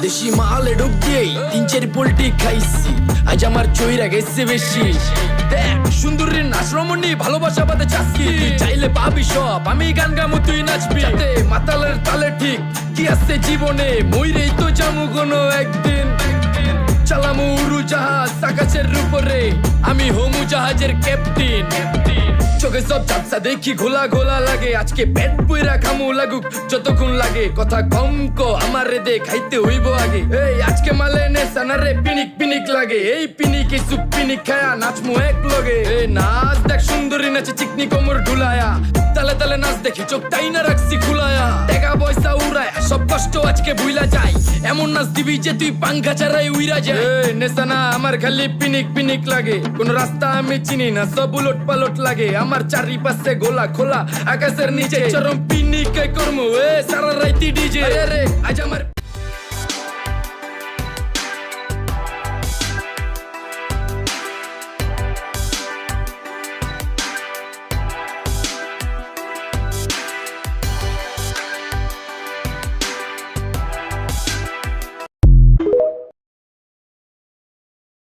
দেশি মালে ডুব দিয়েই 3-4 পোল্টি খাইছি, আজ আমার চইরা গেছে বেশি। দেখ সুন্দরীর নাচ রমণী, ভালোবাসা বাদে চাচ্ছি, তুই চাইলে পাবি সব, আমি গান গামু তুই নাচবি। যাতে মাতালের তালে ঠিক কি আছে জীবনে, মইরেই তো জামু কোনো একদিন। চালামু উড়ু জাহাজ আকাশের উপরে, আমি হোমু জাহাজের ক্যাপ্টেন। চোখে সব চাপসা দেখি ঘোলা ঘোলা লাগে, আজকে পেট পুইরা খামু লাগুক যতক্ষণ লাগে। কথা কম কো আমার রে দে খাইতে হইব আগে, এই আজকে মালে নেশা না রে পিনিক পিনিক লাগে। এই পিনিকে সুপ পিনিক খায়া নাচমু এক লগে। এই নাচ দেখ সুন্দরী নাচে চিকনি কোমর ঢুলায়া, তালে তালে নাচ দেখি চোখ তাই না রাখছি খুলায়া। টাকা পয়সা উড়ায় সব কষ্ট আজকে ভুইলা যায়, এমন নাচ দিবি যে তুই পাঙ্খা ছাড়াই উইরা যায়। নেশা না আমার খালি পিনিক পিনিক লাগে, কোন রাস্তা আমি চিনি না, সব উলট পালট লাগে। আমার চারিপাশে গোলা খোলা আকাশের নিচে চরম পিনিক কর্ম, সারা রাইতি ডিজে। আজ আমার